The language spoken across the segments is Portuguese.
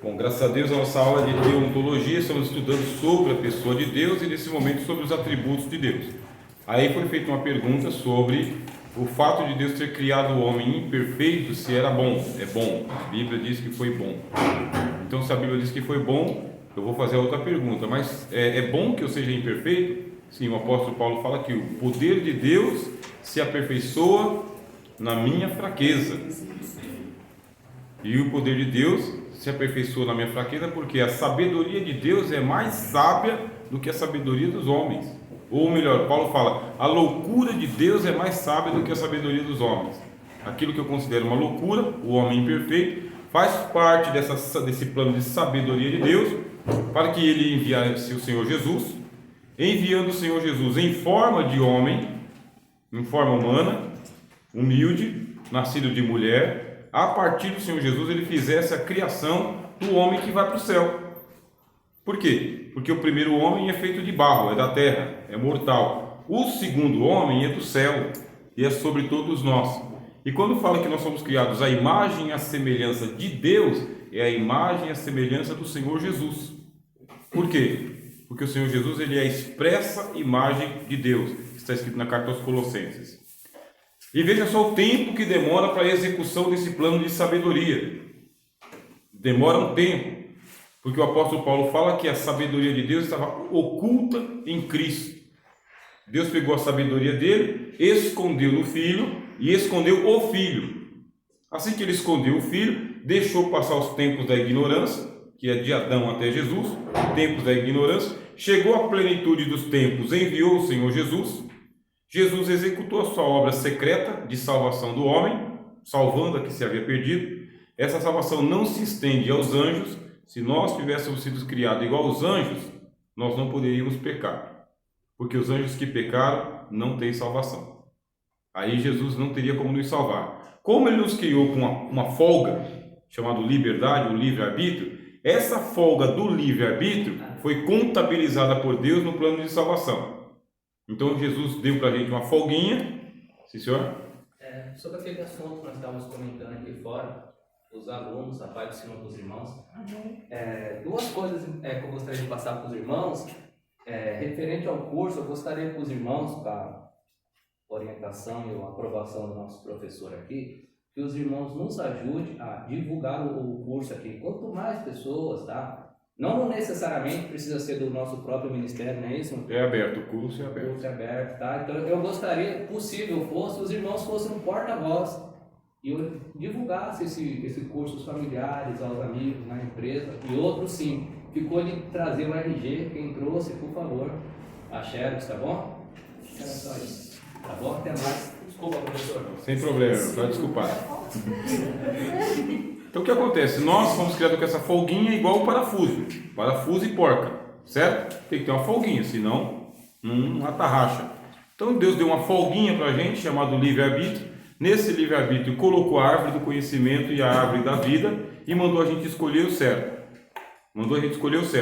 Bom, graças a Deus, a nossa aula de deontologia, estamos estudando sobre a pessoa de Deus e nesse momento sobre os atributos de Deus. Aí foi feita uma pergunta sobre o fato de Deus ter criado o homem imperfeito, se era bom. É bom, a Bíblia diz que foi bom. Então, se a Bíblia diz que foi bom, eu vou fazer outra pergunta, mas é bom que eu seja imperfeito? Sim, o apóstolo Paulo fala que o poder de Deus se aperfeiçoa na minha fraqueza. E o poder de Deus se aperfeiçoa na minha fraqueza, porque a sabedoria de Deus é mais sábia do que a sabedoria dos homens. Ou melhor, Paulo fala, a loucura de Deus é mais sábia do que a sabedoria dos homens. Aquilo que eu considero uma loucura, o homem imperfeito, faz parte desse plano de sabedoria de Deus, para que ele enviasse o Senhor Jesus, enviando o Senhor Jesus em forma de homem, em forma humana, humilde, nascido de mulher. A partir do Senhor Jesus, ele fizesse a criação do homem que vai para o céu. Por quê? Porque o primeiro homem é feito de barro, é da terra, é mortal. O segundo homem é do céu e é sobre todos nós. E quando fala que nós somos criados à imagem e à semelhança de Deus, é a imagem e a semelhança do Senhor Jesus. Por quê? Porque o Senhor Jesus, ele é a expressa imagem de Deus, que está escrito na carta aos Colossenses. E veja só o tempo que demora para a execução desse plano de sabedoria. Demora um tempo, porque o apóstolo Paulo fala que a sabedoria de Deus estava oculta em Cristo. Deus pegou a sabedoria dele, escondeu no Filho e escondeu o Filho. Assim que ele escondeu o Filho, deixou passar os tempos da ignorância, que é de Adão até Jesus, tempos da ignorância, chegou à plenitude dos tempos, enviou o Senhor Jesus. Jesus executou a sua obra secreta de salvação do homem, salvando a que se havia perdido. Essa salvação não se estende aos anjos. Se nós tivéssemos sido criados igual aos anjos, nós não poderíamos pecar, porque os anjos que pecaram não têm salvação. Aí Jesus não teria como nos salvar. Como ele nos criou com uma folga, chamada liberdade, o livre-arbítrio, essa folga do livre-arbítrio foi contabilizada por Deus no plano de salvação. Então Jesus deu para a gente uma folguinha. Sim, senhor? Sobre aquele assunto que nós estávamos comentando aqui fora, os alunos, a Pai do Senhor dos irmãos, duas coisas que eu gostaria de passar para os irmãos. Referente ao curso, eu gostaria que os irmãos, para a orientação e a aprovação do nosso professor aqui, que os irmãos nos ajudem a divulgar o curso aqui. Quanto mais pessoas, tá? Não necessariamente precisa ser do nosso próprio ministério, não é isso? É aberto, o curso é aberto. O curso é aberto, tá? Então eu gostaria, possível fosse, os irmãos fossem um porta-voz e eu divulgasse esse curso aos familiares, aos amigos, na empresa, e outros sim. Ficou de trazer o RG, quem trouxe, por favor, a Xerox, tá bom? Era só isso, tá bom? Até mais. Desculpa, professor. Sem problema, pode desculpar. Então o que acontece? Nós fomos criados com essa folguinha igual o parafuso e porca, certo? Tem que ter uma folguinha, senão não atarracha. Então Deus deu uma folguinha para a gente, chamado livre-arbítrio. Nesse livre-arbítrio colocou a árvore do conhecimento e a árvore da vida e mandou a gente escolher o certo.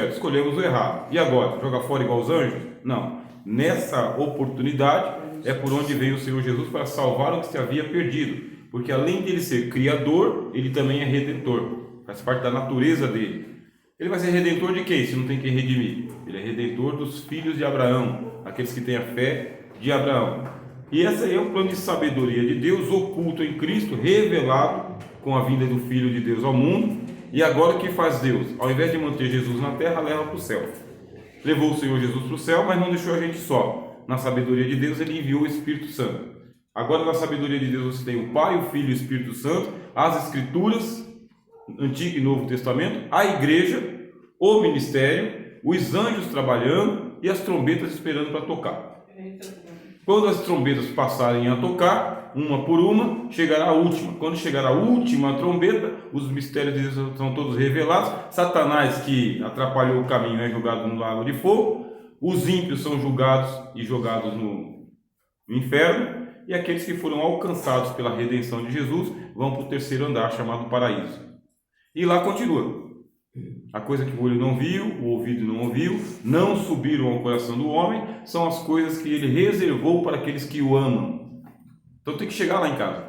Escolhemos o errado. E agora? Jogar fora igual os anjos? Não. Nessa oportunidade é por onde veio o Senhor Jesus para salvar o que se havia perdido. Porque além de ele ser criador, ele também é redentor. Faz parte da natureza dele. Ele vai ser redentor de quem? Se não tem quem redimir. Ele é redentor dos filhos de Abraão, aqueles que têm a fé de Abraão. E esse aí é o plano de sabedoria de Deus, oculto em Cristo, revelado com a vinda do Filho de Deus ao mundo. E agora o que faz Deus? Ao invés de manter Jesus na terra, leva para o céu. Levou o Senhor Jesus para o céu, mas não deixou a gente só. Na sabedoria de Deus, ele enviou o Espírito Santo. Agora, na sabedoria de Deus, você tem o Pai, o Filho e o Espírito Santo, as Escrituras, Antigo e Novo Testamento, a Igreja, o ministério, os anjos trabalhando e as trombetas esperando para tocar. Quando as trombetas passarem a tocar, uma por uma, chegará a última. Quando chegar a última trombeta, os mistérios de Deus são todos revelados. Satanás, que atrapalhou o caminho, é jogado no lago de fogo. Os ímpios são julgados e jogados no inferno. E aqueles que foram alcançados pela redenção de Jesus vão para o terceiro andar, chamado paraíso. E lá continua. A coisa que o olho não viu, o ouvido não ouviu, não subiram ao coração do homem, são as coisas que ele reservou para aqueles que o amam. Então tem que chegar lá em casa.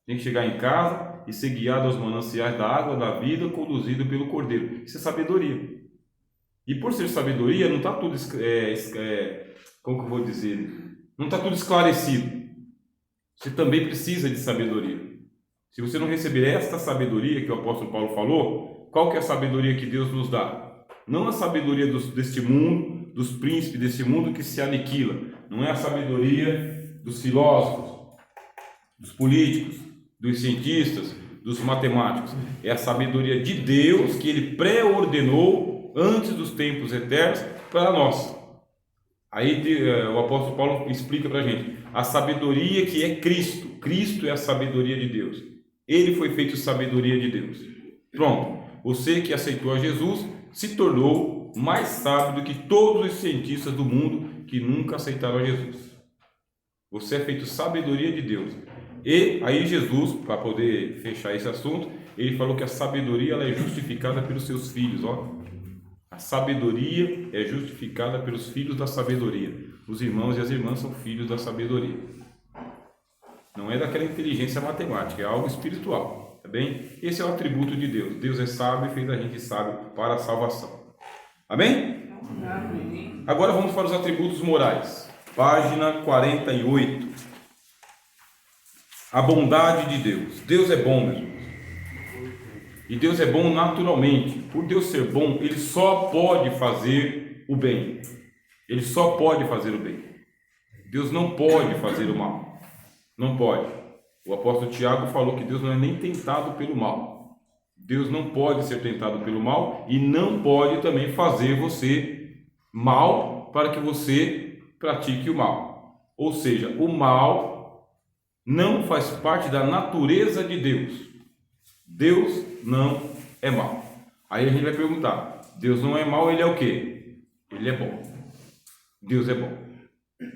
Tem que chegar em casa e ser guiado aos mananciais da água da vida, conduzido pelo Cordeiro. Isso é sabedoria. E por ser sabedoria, não está tudo, como que eu vou dizer? Não está tudo esclarecido. Você também precisa de sabedoria. Se você não receber esta sabedoria que o apóstolo Paulo falou, qual que é a sabedoria que Deus nos dá? Não a sabedoria deste mundo, dos príncipes deste mundo que se aniquila. Não é a sabedoria dos filósofos, dos políticos, dos cientistas, dos matemáticos. É a sabedoria de Deus que Ele pré-ordenou antes dos tempos eternos para nós. Aí o apóstolo Paulo explica para a gente a sabedoria que é Cristo. Cristo é a sabedoria de Deus. Ele foi feito sabedoria de Deus. Pronto. Você que aceitou a Jesus se tornou mais sábio do que todos os cientistas do mundo que nunca aceitaram a Jesus. Você é feito sabedoria de Deus. E aí Jesus, para poder fechar esse assunto, ele falou que a sabedoria ela é justificada pelos seus filhos. Ó. A sabedoria é justificada pelos filhos da sabedoria. Os irmãos e as irmãs são filhos da sabedoria. Não é daquela inteligência matemática, é algo espiritual, tá bem? Esse é o atributo de Deus. Deus é sábio e fez a gente sábio para a salvação. Amém? Amém. Agora vamos para os atributos morais. Página 48. A bondade de Deus. Deus é bom, meus irmãos. E Deus é bom naturalmente. Por Deus ser bom, Ele só pode fazer o bem. Ele só pode fazer o bem. Deus não pode fazer o mal. Não pode. O apóstolo Tiago falou que Deus não é nem tentado pelo mal. Deus não pode ser tentado pelo mal e não pode também fazer você mal para que você pratique o mal. Ou seja, o mal não faz parte da natureza de Deus. Deus não é mal. Aí a gente vai perguntar, Deus não é mal, Ele é o quê? Ele é bom. Deus é bom.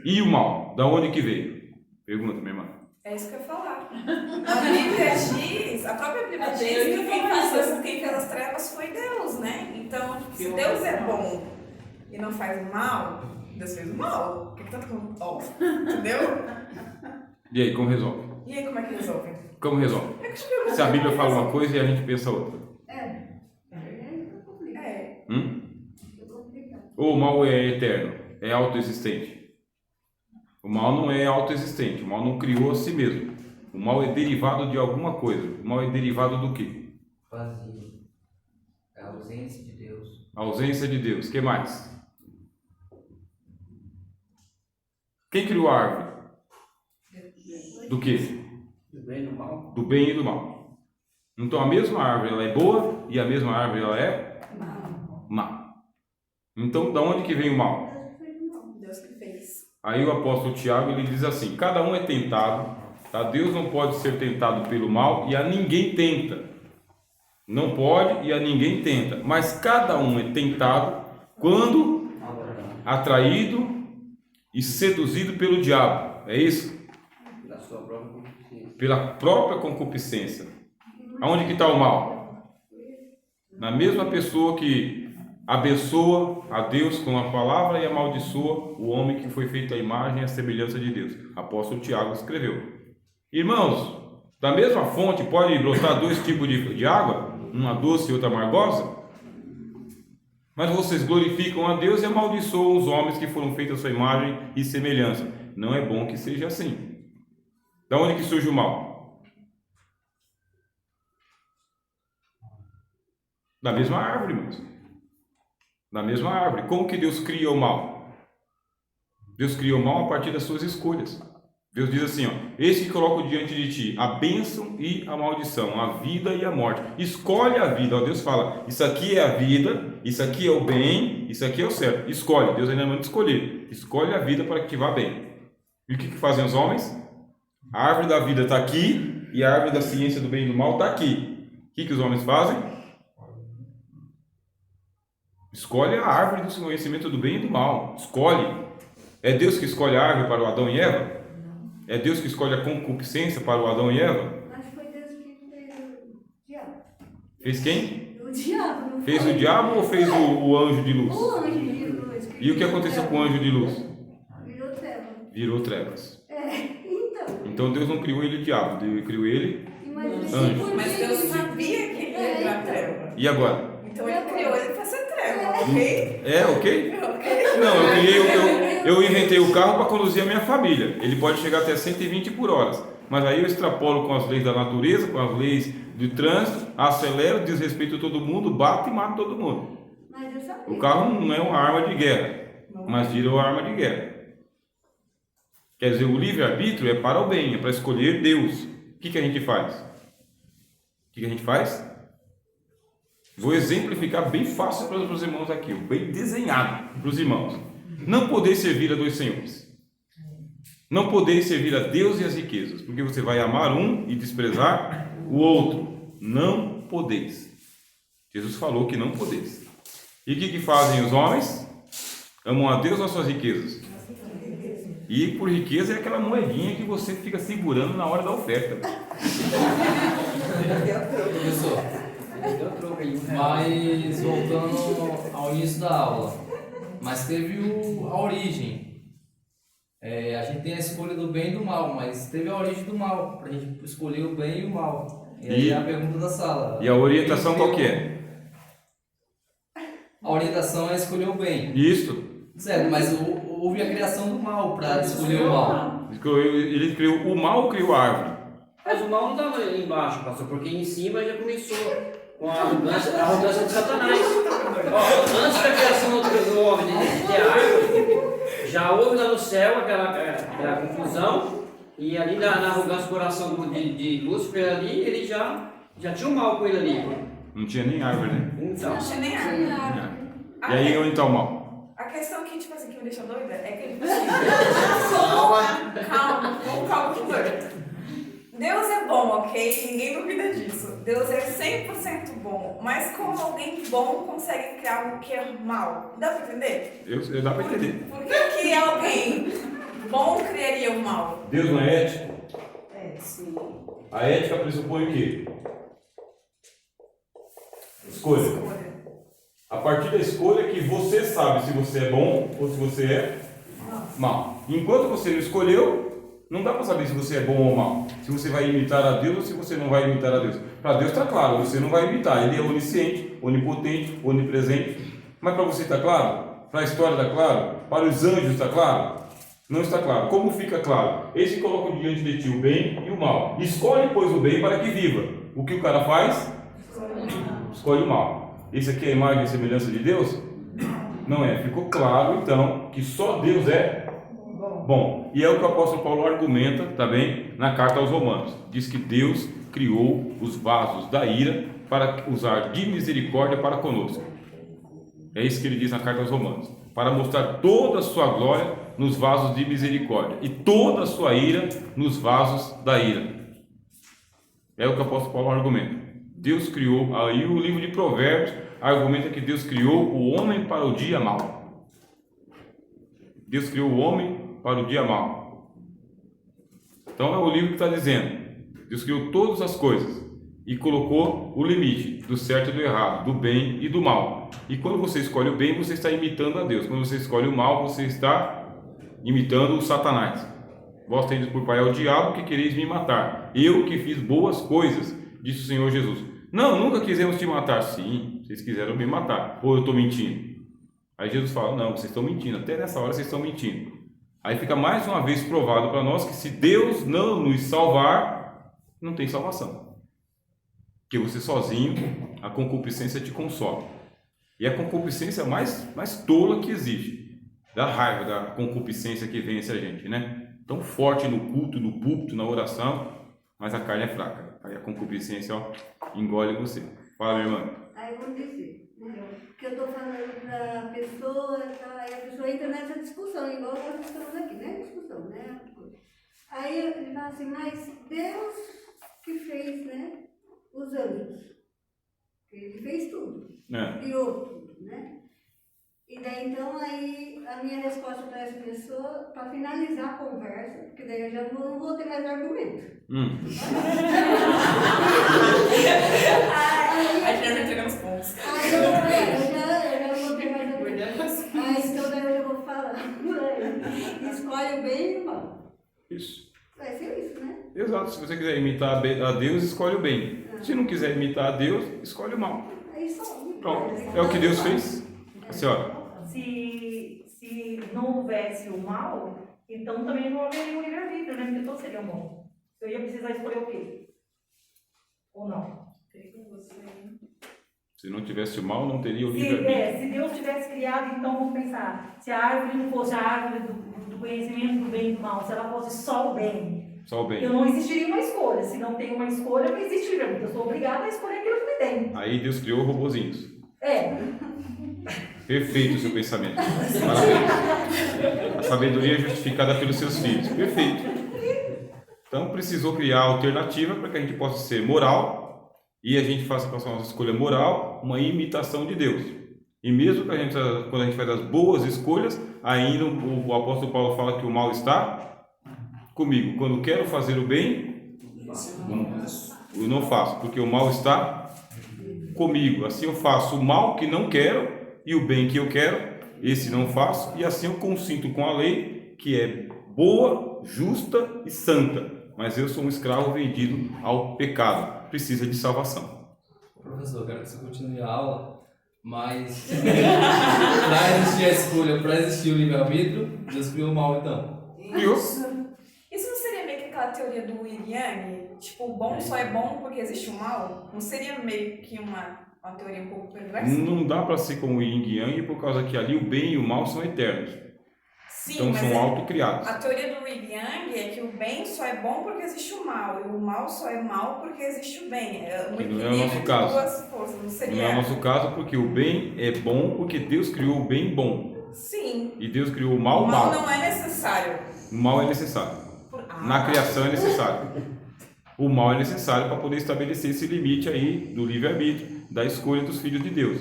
E o mal? Da onde que veio? Pergunta, minha irmã. É isso que eu ia falar. A Bíblia diz, a própria Bíblia diz que quem fez as trevas foi Deus, né? Então, se Deus é bom e não faz o mal, Deus fez o mal. Por que tanto que entendeu? E aí, como resolve? E aí, como é que resolve? Como resolve? Se a Bíblia fala uma coisa e a gente pensa outra. Ou o mal é eterno, é autoexistente. O mal não é autoexistente, o mal não criou a si mesmo. O mal é derivado de alguma coisa. O mal é derivado do quê? Vazio. É a ausência de Deus. A ausência de Deus. O que mais? Quem criou a árvore? Do quê? Do bem e do mal. Do bem e do mal. Então a mesma árvore ela é boa e a mesma árvore ela é má. Então da onde que vem o mal? Deus que fez. Aí o apóstolo Tiago ele diz assim, cada um é tentado, tá? Deus não pode ser tentado pelo mal e a ninguém tenta. Não pode e a ninguém tenta. Mas cada um é tentado quando atraído e seduzido pelo diabo. É isso? Pela sua própria concupiscência. Pela própria concupiscência. Aonde que está o mal? Na mesma pessoa que abençoa a Deus com a palavra e amaldiçoa o homem que foi feito à imagem e à semelhança de Deus. Apóstolo Tiago escreveu. Irmãos, da mesma fonte pode brotar dois tipos de água, uma doce e outra amargosa? Mas vocês glorificam a Deus e amaldiçoam os homens que foram feitos à sua imagem e semelhança. Não é bom que seja assim. Da onde que surge o mal? Da mesma árvore, irmãos. Da mesma árvore. Como que Deus cria o mal? Deus cria o mal a partir das suas escolhas. Deus diz assim, ó, eis que coloco diante de ti a bênção e a maldição, a vida e a morte. Escolhe a vida. Ó, Deus fala, isso aqui é a vida, isso aqui é o bem, isso aqui é o certo. Escolhe. Deus ainda manda escolher. Escolhe a vida para que te vá bem. E o que fazem os homens? A árvore da vida está aqui e a árvore da ciência do bem e do mal está aqui. O que os homens fazem? Escolhe a árvore do conhecimento do bem e do mal. Escolhe. É Deus que escolhe a árvore para o Adão e Eva? É Deus que escolhe a concupiscência para o Adão e Eva? Acho que foi Deus que fez o diabo. Fez quem? O diabo. Não Fez foi? o diabo ou fez o anjo de luz? O anjo de luz. E o que aconteceu com o anjo de luz? Virou treva. Virou trevas. Então. Então Deus não criou ele o diabo, Deus criou ele Anjo. Mas Deus sabia que ele ia pra treva. E agora? Então ele criou ele pra ser treva, ok? É, ok? Ok? Não, eu inventei o carro para conduzir a minha família. Ele pode chegar até 120 por hora. Mas aí eu extrapolo com as leis da natureza, com as leis do trânsito, acelero, desrespeito todo mundo, bato e mato todo mundo. Mas eu sabia. O carro não é uma arma de guerra, mas vira uma arma de guerra. Quer dizer, o livre-arbítrio é para o bem, é para escolher Deus. O que a gente faz? O que a gente faz? Vou exemplificar bem fácil para os irmãos aqui, bem desenhado para os irmãos. Não podeis servir a dois senhores. Não podeis servir a Deus e as riquezas, porque você vai amar um e desprezar o outro. Não podeis. Jesus falou que não podeis. E o que fazem os homens? Amam a Deus ou as suas riquezas? E por riqueza é aquela moedinha que você fica segurando na hora da oferta. Professor, mas voltando ao início da aula, mas teve a origem. A gente tem a escolha do bem e do mal, mas teve a origem do mal, para a gente escolher o bem e o mal. E aí é a pergunta da sala. E a orientação qual que é? A orientação é escolher o bem. Isso. Certo, mas houve a criação do mal para escolher o mal. Ele criou o mal, criou a árvore. Mas o mal não estava ali embaixo, pastor, porque em cima já começou com a arrogância de Satanás. Ó, antes da criação do homem de ter a árvore, já houve lá no céu aquela confusão, e ali na arrogância do coração de Lúcifer ali, ele já tinha o mal com ele ali. Não tinha nem árvore, né? Não tinha nem árvore. E aí onde está o mal? A questão que, tipo assim, que me deixa doida é que ele calma, que doido. Deus é bom, ok? Ninguém duvida disso. Deus é 100% bom. Mas como alguém bom consegue criar algo que é mal? Dá pra entender? Dá para entender. Por que alguém bom criaria o mal? Deus não é ético? Sim. A ética pressupõe o quê? Escolha. A partir da escolha que você sabe se você é bom ou se você é mal. Enquanto você não escolheu, não dá para saber se você é bom ou mal. Se você vai imitar a Deus ou se você não vai imitar a Deus. Para Deus está claro, você não vai imitar. Ele é onisciente, onipotente, onipresente. Mas para você está claro? Para a história está claro? Para os anjos está claro? Não está claro. Como fica claro? Eles se colocam diante de ti o bem e o mal. Escolhe, pois, o bem para que viva. O que o cara faz? Escolhe o mal. Isso aqui é a imagem e semelhança de Deus? Não é. Ficou claro, então, que só Deus é bom. E é o que o apóstolo Paulo argumenta também na carta aos Romanos. Diz que Deus criou os vasos da ira para usar de misericórdia para conosco. É isso que ele diz na carta aos Romanos. Para mostrar toda a sua glória nos vasos de misericórdia e toda a sua ira nos vasos da ira. É o que o apóstolo Paulo argumenta. Deus criou, aí o livro de Provérbios argumenta que Deus criou o homem para o dia mau. Deus criou o homem para o dia mau. Então é o livro que está dizendo, Deus criou todas as coisas e colocou o limite do certo e do errado, do bem e do mal. E quando você escolhe o bem, você está imitando a Deus. Quando você escolhe o mal, você está imitando o Satanás. Vós tendes por pai ao diabo que quereis me matar. Eu que fiz boas coisas, disse o Senhor Jesus. Não, nunca quisemos te matar. Sim, vocês quiseram me matar. Ou eu estou mentindo? Aí Jesus fala, não, vocês estão mentindo. Até nessa hora vocês estão mentindo. Aí fica mais uma vez provado para nós que se Deus não nos salvar, não tem salvação. Porque você sozinho, a concupiscência te consome. E a concupiscência mais tola que existe. Da raiva, da concupiscência que vence a gente, né? Tão forte no culto, no púlpito, na oração, mas a carne é fraca. Aí a concupiscência, ó, engole você. Fala, minha irmã. Aí vamos dizer, que eu estou falando para a pessoa, tá? Aí a pessoa entra nessa discussão, igual nós estamos aqui, né? Discussão, né? Aí ele fala assim, mas Deus que fez, né? Os anjos. Ele fez tudo. Criou tudo, né? E daí, então, aí, a minha resposta para essa pessoa, para finalizar a conversa, porque daí eu já não vou ter mais argumento. Aí já entregamos pontos. Aí eu já não vou ter mais argumento. Aí, então, daí eu já vou falar. Escolhe o bem e o mal. Isso. Vai ser isso, né? Exato, se você quiser imitar a Deus, escolhe o bem. Se não quiser imitar a Deus, escolhe o mal. É isso aí. Pronto, é o que Deus fez. A senhora. Se não houvesse o mal, então também não haveria o livre-arbítrio, né? Porque todos seriam bons. Eu ia precisar escolher o quê? Ou não? Se não tivesse o mal, não teria o livre-arbítrio. Se Deus tivesse criado, então vamos pensar, se a árvore não fosse a árvore do conhecimento do bem e do mal, se ela fosse só o bem, Só o bem. eu não existiria uma escolha. Se não tem uma escolha, não existe livre-arbítrio. Eu sou obrigada a escolher aquilo que me tem. Aí Deus criou robozinhos. É. Perfeito o seu pensamento. Parabéns. A sabedoria é justificada pelos seus filhos. Perfeito. Então precisou criar alternativa para que a gente possa ser moral e a gente faça com a nossa escolha moral uma imitação de Deus. E mesmo que quando a gente faz as boas escolhas, ainda o apóstolo Paulo fala que o mal está comigo. Quando quero fazer o bem, eu não faço, porque o mal está comigo. Assim eu faço o mal que não quero e o bem que eu quero, esse não faço, e assim eu consinto com a lei que é boa, justa e santa. Mas eu sou um escravo vendido ao pecado. Precisa de salvação. Professor, eu quero que você continue a aula, mas para existir a escolha, para existir o livre-arbítrio, Deus criou o mal então. Viu? Isso não seria meio que aquela teoria do yin e yang? Tipo, o bom só é bom porque existe o mal? Não seria meio que uma teoria um pouco perversa? Não dá para ser como o yin e yang, por causa que ali o bem e o mal são eternos. Sim, Então mas são autocriados. a teoria do yin e yang é que o bem só é bom porque existe o mal, e o mal só é mal porque existe o bem. É um Que não é o equilíbrio nosso de caso. duas forças, não Não seria? é o nosso caso, porque o bem é bom, porque Deus criou o bem bom. Sim. E Deus criou o mal O mal mal. não é necessário. O mal é necessário. Na criação é necessário. O mal é necessário para poder estabelecer esse limite aí do livre-arbítrio, da escolha dos filhos de Deus.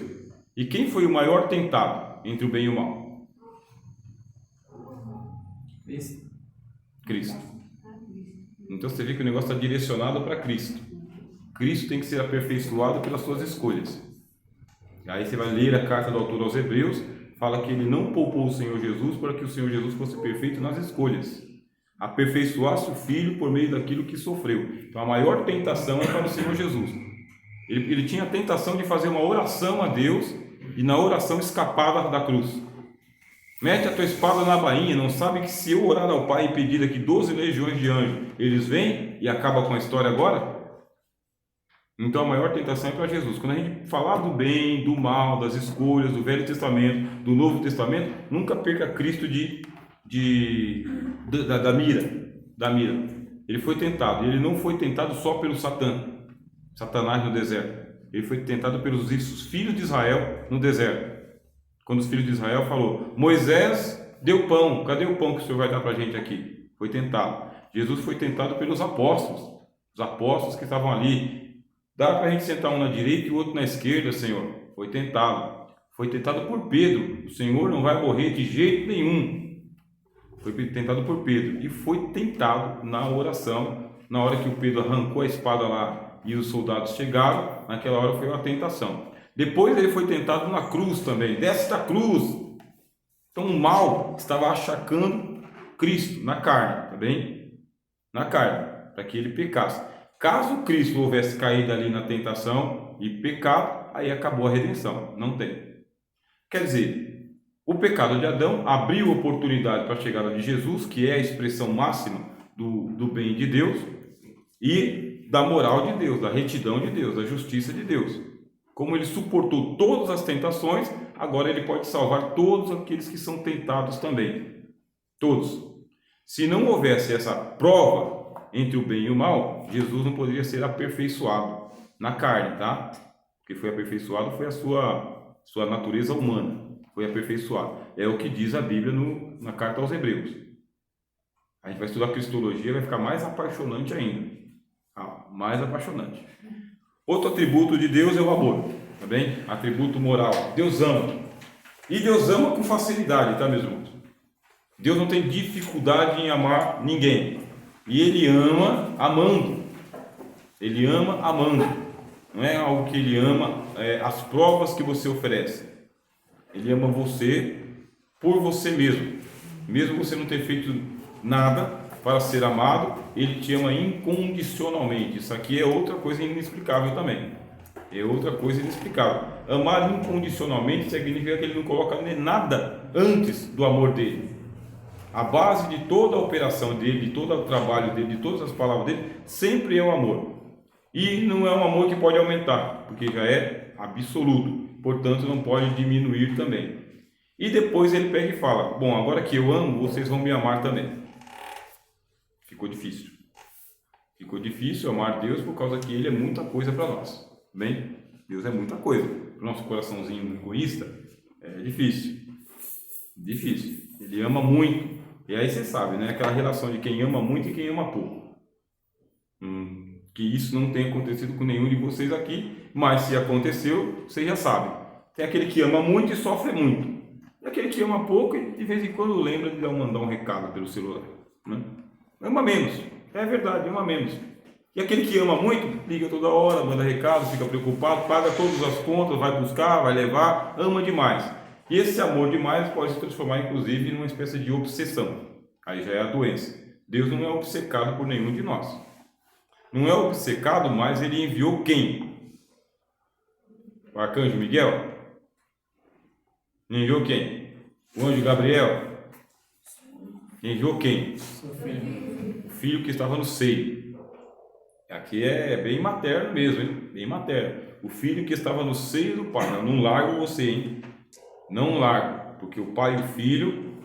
E quem foi o maior tentado entre o bem e o mal? Cristo. Então você vê que o negócio está direcionado para Cristo. Cristo tem que ser aperfeiçoado pelas suas escolhas. Aí você vai ler a carta do autor aos Hebreus, fala que ele não poupou o Senhor Jesus para que o Senhor Jesus fosse perfeito nas escolhas. Aperfeiçoasse o Filho por meio daquilo que sofreu. Então a maior tentação é para o Senhor Jesus. Ele tinha a tentação de fazer uma oração a Deus e na oração escapar da cruz. Mete a tua espada na bainha, não sabe que se eu orar ao Pai e pedir aqui 12 legiões de anjos, eles vêm e acaba com a história agora? Então a maior tentação é para Jesus. Quando a gente falar do bem, do mal, das escolhas, do Velho Testamento, do Novo Testamento, nunca perca Cristo da mira. Ele foi tentado, e ele não foi tentado só pelo Satanás no deserto. Ele foi tentado pelos filhos de Israel no deserto. Quando os filhos de Israel falou, Moisés deu pão, cadê o pão que o Senhor vai dar para a gente aqui? Foi tentado. Jesus foi tentado pelos apóstolos, os apóstolos que estavam ali. Dá para a gente sentar um na direita e o outro na esquerda, Senhor? Foi tentado. Foi tentado por Pedro. O Senhor não vai morrer de jeito nenhum. Foi tentado por Pedro. E foi tentado na oração, na hora que o Pedro arrancou a espada lá e os soldados chegaram, naquela hora foi uma tentação. Depois ele foi tentado na cruz também, desce da cruz. Então o mal estava achacando Cristo na carne, tá bem? Na carne, para que ele pecasse. Caso Cristo houvesse caído ali na tentação e pecado, aí acabou a redenção, não tem. Quer dizer, o pecado de Adão abriu oportunidade para a chegada de Jesus, que é a expressão máxima do bem de Deus e da moral de Deus, da retidão de Deus, da justiça de Deus. Como ele suportou todas as tentações, agora ele pode salvar todos aqueles que são tentados também. Todos. Se não houvesse essa prova entre o bem e o mal, Jesus não poderia ser aperfeiçoado na carne, tá? Porque foi aperfeiçoado foi a sua natureza humana. Foi aperfeiçoado. É o que diz a Bíblia na carta aos Hebreus. A gente vai estudar Cristologia, vai ficar mais apaixonante ainda. Mais apaixonante. Outro atributo de Deus é o amor, tá bem? Atributo moral. Deus ama. E Deus ama com facilidade, tá, meus irmãos? Deus não tem dificuldade em amar ninguém. E Ele ama amando. Ele ama amando. Não é algo que Ele ama, as provas que você oferece. Ele ama você por você mesmo. Mesmo você não ter feito nada, para ser amado, Ele te ama incondicionalmente. Isso aqui é outra coisa inexplicável também. É outra coisa inexplicável. Amar incondicionalmente significa que Ele não coloca nada antes do amor dele. A base de toda a operação dele, de todo o trabalho dele, de todas as palavras dele, sempre é o amor. E não é um amor que pode aumentar, porque já é absoluto, portanto não pode diminuir também. E depois ele pega e fala: bom, agora que eu amo, vocês vão me amar também. Ficou difícil. Ficou difícil amar Deus por causa que Ele é muita coisa para nós. Bem, Deus é muita coisa. Para o nosso coraçãozinho egoísta, é difícil. Difícil. Ele ama muito. E aí você sabe, né? Aquela relação de quem ama muito e quem ama pouco. Que isso não tem acontecido com nenhum de vocês aqui, mas se aconteceu, vocês já sabem. Tem aquele que ama muito e sofre muito. E aquele que ama pouco e de vez em quando lembra de mandar um recado pelo celular. Né? Ama menos. É verdade, ama menos. E aquele que ama muito, liga toda hora, manda recado, fica preocupado, paga todas as contas, vai buscar, vai levar, ama demais. E esse amor demais pode se transformar, inclusive, numa espécie de obsessão. Aí já é a doença. Deus não é obcecado por nenhum de nós. Não é obcecado, mas Ele enviou quem? O arcanjo Miguel? Enviou quem? O anjo Gabriel? Enviou quem? O filho que estava no seio. Aqui é bem materno mesmo, hein? Bem materno. O filho que estava no seio do pai. Não largo você, hein? Não largo, porque o pai e o filho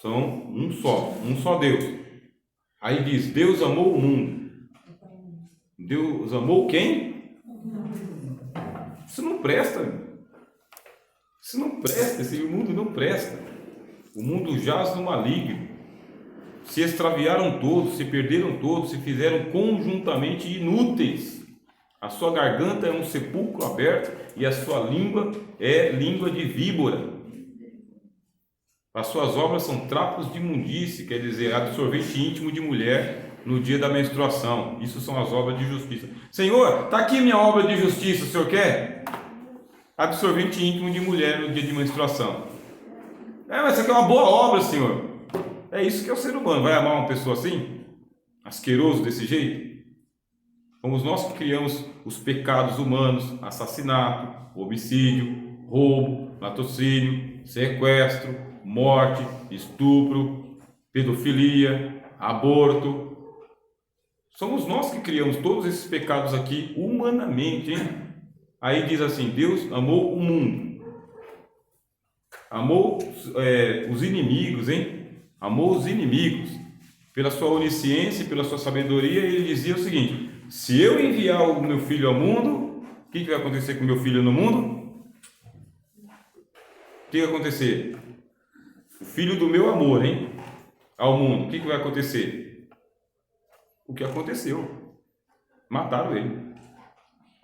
são um só Deus. Aí diz: Deus amou o mundo. Deus amou quem? Isso não presta. Isso não presta, esse mundo não presta. O mundo jaz no maligno. Se extraviaram todos, se perderam todos, se fizeram conjuntamente inúteis. A sua garganta é um sepulcro aberto e a sua língua é língua de víbora. As suas obras são trapos de imundície, quer dizer, absorvente íntimo de mulher no dia da menstruação. Isso são as obras de justiça. Senhor, está aqui minha obra de justiça, o senhor quer? Absorvente íntimo de mulher no dia de menstruação. Mas isso aqui é uma boa obra, senhor. É isso que é o ser humano. Vai amar uma pessoa assim? Asqueroso desse jeito? Fomos nós que criamos os pecados humanos: assassinato, homicídio, roubo, latrocínio, sequestro, morte, estupro, pedofilia, aborto. Somos nós que criamos todos esses pecados aqui humanamente, hein? Aí diz assim: Deus amou o mundo. Amou os inimigos, hein? Amou os inimigos. Pela sua onisciência e pela sua sabedoria, Ele dizia o seguinte: se eu enviar o meu filho ao mundo, o que vai acontecer com o meu filho no mundo? O que vai acontecer? O filho do meu amor, hein? Ao mundo, o que vai acontecer? O que aconteceu? Mataram Ele.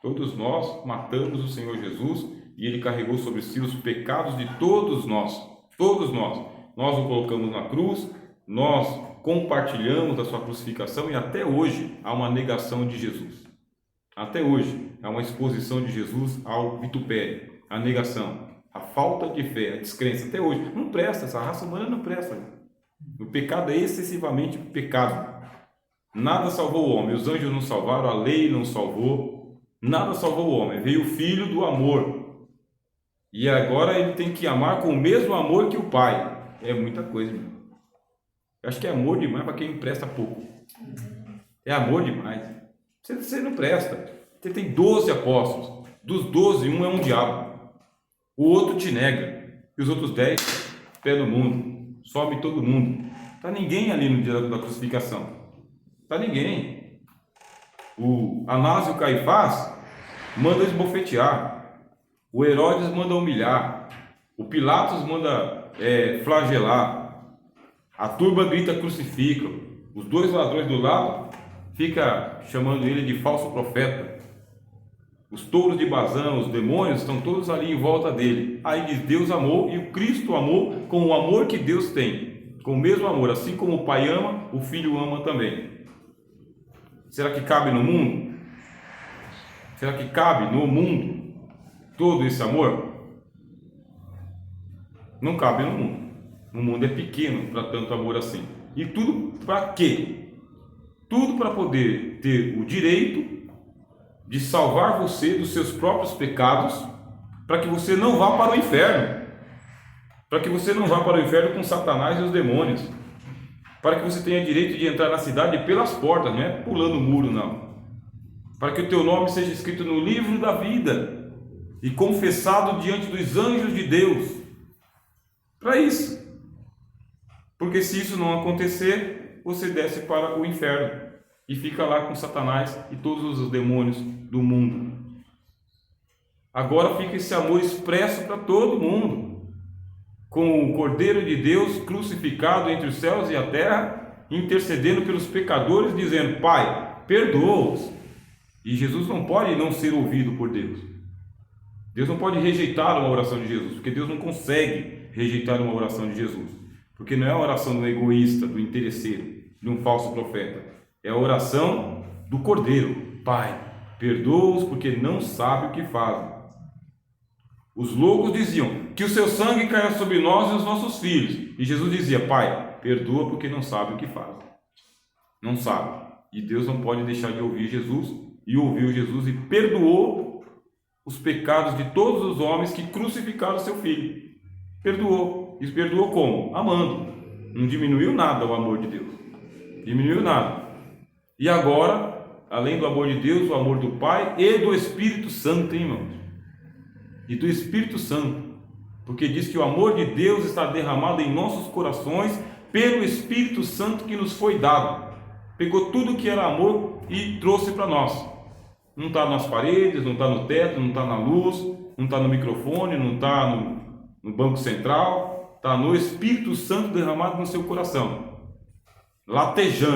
Todos nós matamos o Senhor Jesus e Ele carregou sobre si os pecados de todos nós. Todos nós. Nós o colocamos na cruz, nós compartilhamos da sua crucificação e até hoje há uma negação de Jesus. Até hoje há uma exposição de Jesus ao vitupério, à negação, à falta de fé, à descrença. Até hoje não presta, essa raça humana não presta. O pecado é excessivamente pecado. Nada salvou o homem, os anjos não salvaram, a lei não salvou, nada salvou o homem. Veio o Filho do amor e agora ele tem que amar com o mesmo amor que o Pai. É muita coisa, meu. Eu acho que é amor demais para quem presta pouco. É amor demais. Você não presta. Você tem 12 apóstolos. Dos 12, um é um diabo. O outro te nega. E os outros 10, pé do mundo. Sobe todo mundo. Está ninguém ali no dia da crucificação. Está ninguém. O Anás e o Caifás manda esbofetear. O Herodes manda humilhar. O Pilatos manda flagelar. A turba grita crucifica. Os dois ladrões do lado fica chamando ele de falso profeta. Os touros de Bazã, os demônios estão todos ali em volta dele. Aí diz: Deus amou e o Cristo amou com o amor que Deus tem, com o mesmo amor, assim como o Pai ama, o Filho ama também. Será que cabe no mundo? Será que cabe no mundo todo esse amor? Não cabe no mundo. O mundo é pequeno para tanto amor assim. E tudo para quê? Tudo para poder ter o direito de salvar você dos seus próprios pecados, para que você não vá para o inferno. Para que você não vá para o inferno com Satanás e os demônios. Para que você tenha direito de entrar na cidade pelas portas, não é pulando o muro, não. Para que o teu nome seja escrito no livro da vida e confessado diante dos anjos de Deus. Para isso. Porque se isso não acontecer, você desce para o inferno e fica lá com Satanás e todos os demônios do mundo. Agora fica esse amor expresso para todo mundo, com o Cordeiro de Deus crucificado entre os céus e a terra, intercedendo pelos pecadores, dizendo: Pai, perdoa-os. E Jesus não pode não ser ouvido por Deus. Deus não pode rejeitar uma oração de Jesus, porque Deus não consegue rejeitar uma oração de Jesus, porque não é a oração do egoísta, do interesseiro, de um falso profeta, é a oração do Cordeiro: Pai, perdoa-os porque não sabem o que fazem. Os loucos diziam: que o seu sangue caia sobre nós e os nossos filhos. E Jesus dizia: Pai, perdoa porque não sabe o que fazem. Não sabe. E Deus não pode deixar de ouvir Jesus, e ouviu Jesus e perdoou os pecados de todos os homens que crucificaram seu filho. Perdoou. E perdoou como? Amando. Não diminuiu nada o amor de Deus. Diminuiu nada. E agora, além do amor de Deus, o amor do Pai e do Espírito Santo, hein, irmãos? E do Espírito Santo, porque diz que o amor de Deus está derramado em nossos corações pelo Espírito Santo que nos foi dado. Pegou tudo que era amor e trouxe para nós. Não está nas paredes, não está no teto, não está na luz, não está no microfone, não está no banco central, está no Espírito Santo derramado no seu coração, latejando.